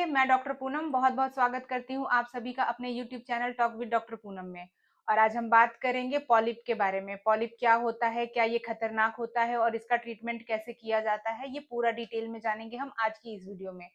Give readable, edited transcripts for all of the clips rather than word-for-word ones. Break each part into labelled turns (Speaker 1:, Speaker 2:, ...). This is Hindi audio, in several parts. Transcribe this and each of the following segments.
Speaker 1: मैं डॉक्टर पूनम बहुत बहुत स्वागत करती हूँ आप सभी का अपने YouTube channel talk with doctor Poonam में। और आज हम बात करेंगे पॉलिप के बारे में। पॉलिप क्या होता है, क्या ये खतरनाक होता है और इसका ट्रीटमेंट कैसे किया जाता है, ये पूरा डिटेल में जानेंगे हम आज की इस वीडियो में।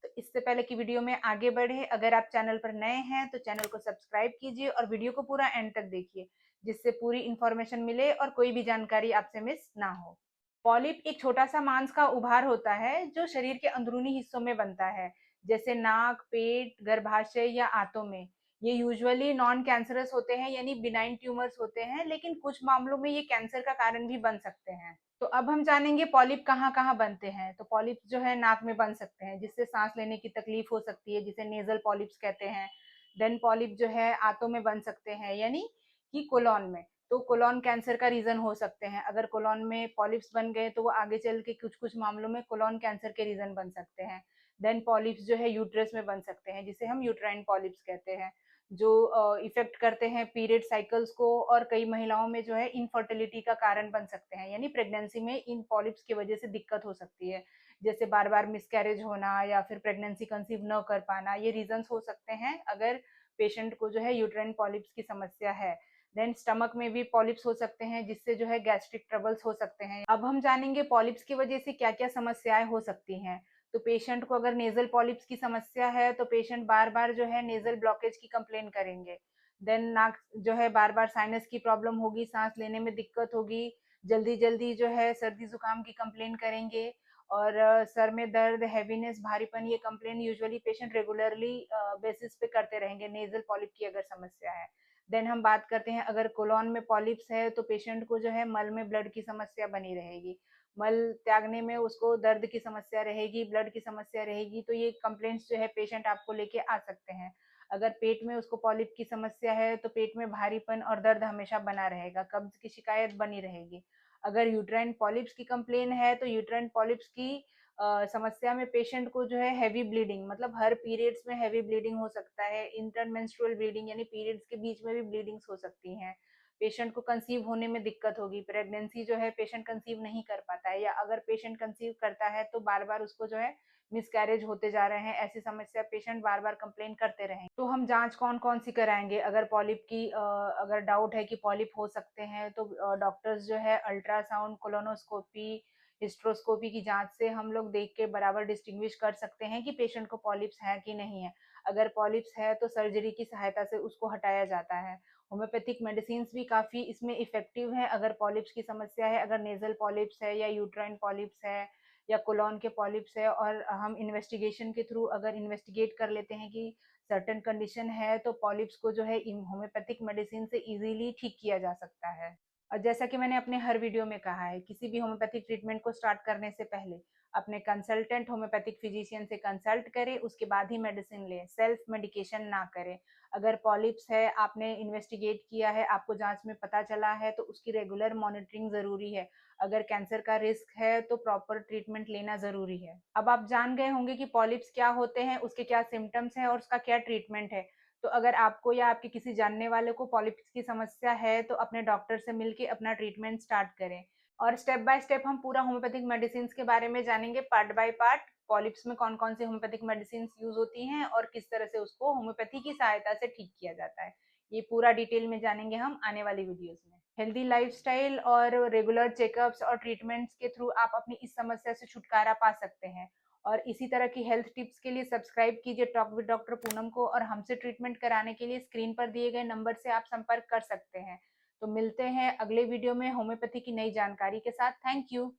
Speaker 1: तो इससे पहले कि वीडियो में आगे बढ़े, अगर आप चैनल पर नए हैं तो चैनल को सब्सक्राइब कीजिए और वीडियो को पूरा एंड तक देखिए, जिससे पूरी इंफॉर्मेशन मिले और कोई भी जानकारी आपसे मिस ना हो। पॉलिप एक छोटा सा मांस का उभार होता है जो शरीर के अंदरूनी हिस्सों में बनता है, जैसे नाक, पेट, गर्भाशय या आंतों में। ये यूजुअली नॉन कैंसरस होते हैं, यानी बिनाइन ट्यूमर्स होते हैं, लेकिन कुछ मामलों में ये कैंसर का कारण भी बन सकते हैं। तो अब हम जानेंगे पॉलिप कहाँ कहाँ बनते हैं। तो पॉलिप जो है नाक में बन सकते हैं, जिससे सांस लेने की तकलीफ हो सकती है, जिसे नेजल पॉलिप्स कहते हैं। देन पॉलिप जो है आंतों में बन सकते हैं, यानी कि कोलॉन में। तो कोलॉन कैंसर का रीजन हो सकते हैं। अगर कोलॉन में पॉलिप्स बन गए तो वो आगे चल के कुछ कुछ मामलों में कोलॉन कैंसर के रीजन बन सकते हैं। देन पॉलिप्स जो है यूट्रस में बन सकते हैं, जिसे हम यूट्राइन पॉलिप्स कहते हैं, जो इफेक्ट करते हैं पीरियड साइकिल्स को, और कई महिलाओं में जो है इनफर्टिलिटी का कारण बन सकते हैं, यानी प्रेगनेंसी में इन पॉलिप्स की वजह से दिक्कत हो सकती है, जैसे बार बार मिसकैरेज होना या फिर प्रेगनेंसी कंसीव न कर पाना। ये रीजंस हो सकते हैं अगर पेशेंट को जो है यूट्राइन पॉलिप्स की समस्या है। देन स्टमक में भी पॉलिप्स हो सकते हैं, जिससे जो है गैस्ट्रिक ट्रबल्स हो सकते हैं। अब हम जानेंगे पॉलिप्स की वजह से क्या क्या समस्याएं हो सकती हैं। तो पेशेंट को अगर नेजल पॉलिप्स की समस्या है तो पेशेंट बार बार जो है नेजल ब्लॉकेज की कंप्लेन करेंगे। देन नाक जो है बार बार साइनस की प्रॉब्लम होगी, सांस लेने में दिक्कत होगी, जल्दी जल्दी जो है सर्दी जुकाम की कंप्लेन करेंगे, और सर में दर्द, हैवीनेस, भारीपन, ये complain usually patient regularly basis पे करते रहेंगे नेजल पॉलिप की अगर समस्या है। देन हम बात करते हैं अगर कोलॉन में पॉलिप्स है तो पेशेंट को जो है मल में ब्लड की समस्या बनी रहेगी, मल त्यागने में उसको दर्द की समस्या रहेगी, ब्लड की समस्या रहेगी। तो ये कंप्लेंट्स जो है पेशेंट आपको लेके आ सकते हैं। अगर पेट में उसको पॉलिप की समस्या है तो पेट में भारीपन और दर्द हमेशा बना रहेगा, कब्ज की शिकायत बनी रहेगी। अगर यूट्राइन पॉलिप्स की कंप्लेन है तो यूट्राइन पॉलिप्स की समस्या में पेशेंट को जो है हैवी ब्लीडिंग, मतलब हर पीरियड्स में हैवी ब्लीडिंग हो सकता है, इंटरमेंस्ट्रुअल ब्लीडिंग यानी पीरियड्स के बीच में भी ब्लीडिंग्स हो सकती हैं। पेशेंट को कंसीव होने में दिक्कत होगी, प्रेगनेंसी जो है पेशेंट कंसीव नहीं कर पाता है, या अगर पेशेंट कंसीव करता है तो बार बार उसको जो है मिसकैरेज होते जा रहे हैं। ऐसी समस्या पेशेंट बार बार कंप्लेन करते रहेंगे। तो हम जांच कौन कौन सी कराएंगे अगर पॉलिप की अगर डाउट है कि पॉलिप हो सकते हैं, तो डॉक्टर्स जो है अल्ट्रासाउंड, कोलोनोस्कोपी, हिस्ट्रोस्कोपी की जांच से हम लोग देख के बराबर डिस्टिंग्विश कर सकते हैं कि पेशेंट को पॉलिप्स है कि नहीं है। अगर पॉलिप्स है तो सर्जरी की सहायता से उसको हटाया जाता है। होम्योपैथिक मेडिसिन भी काफ़ी इसमें इफेक्टिव है अगर पॉलिप्स की समस्या है, अगर नेजल पॉलिप्स है या यूट्राइन पॉलिप्स है या कोलॉन के पॉलिप्स है, और हम इन्वेस्टिगेशन के थ्रू अगर इन्वेस्टिगेट कर लेते हैं कि सर्टेन कंडीशन है, तो पॉलिप्स को जो है होम्योपैथिक मेडिसिन से इजीली ठीक किया जा सकता है। और जैसा कि मैंने अपने हर वीडियो में कहा है, किसी भी होम्योपैथिक ट्रीटमेंट को स्टार्ट करने से पहले अपने कंसल्टेंट होम्योपैथिक फिजिशियन से कंसल्ट करें, उसके बाद ही मेडिसिन लें, सेल्फ मेडिकेशन ना करें। अगर पॉलिप्स है, आपने इन्वेस्टिगेट किया है, आपको जांच में पता चला है, तो उसकी रेगुलर मॉनिटरिंग जरूरी है। अगर कैंसर का रिस्क है तो प्रॉपर ट्रीटमेंट लेना जरूरी है। अब आप जान गए होंगे कि पॉलिप्स क्या होते हैं, उसके क्या सिम्टम्स हैं और उसका क्या ट्रीटमेंट है। तो अगर आपको या आपके किसी जानने वाले को पॉलिप्स की समस्या है तो अपने डॉक्टर से मिलके अपना ट्रीटमेंट स्टार्ट करें। और स्टेप बाय स्टेप हम पूरा होम्योपैथिक मेडिसिन के बारे में जानेंगे, पार्ट बाय पार्ट। पॉलिप्स में कौन कौन से होम्योपैथिक मेडिसिन यूज होती हैं और किस तरह से उसको होम्योपैथी की सहायता से ठीक किया जाता है, ये पूरा डिटेल में जानेंगे हम आने वाली वीडियोस में। हेल्दी लाइफस्टाइल और रेगुलर चेकअप्स और ट्रीटमेंट्स के थ्रू आप अपनी इस समस्या से छुटकारा पा सकते हैं। और इसी तरह की हेल्थ टिप्स के लिए सब्सक्राइब कीजिए टॉक विद डॉक्टर पूनम को, और हमसे ट्रीटमेंट कराने के लिए स्क्रीन पर दिए गए नंबर से आप संपर्क कर सकते हैं। तो मिलते हैं अगले वीडियो में होम्योपैथी की नई जानकारी के साथ। Thank you.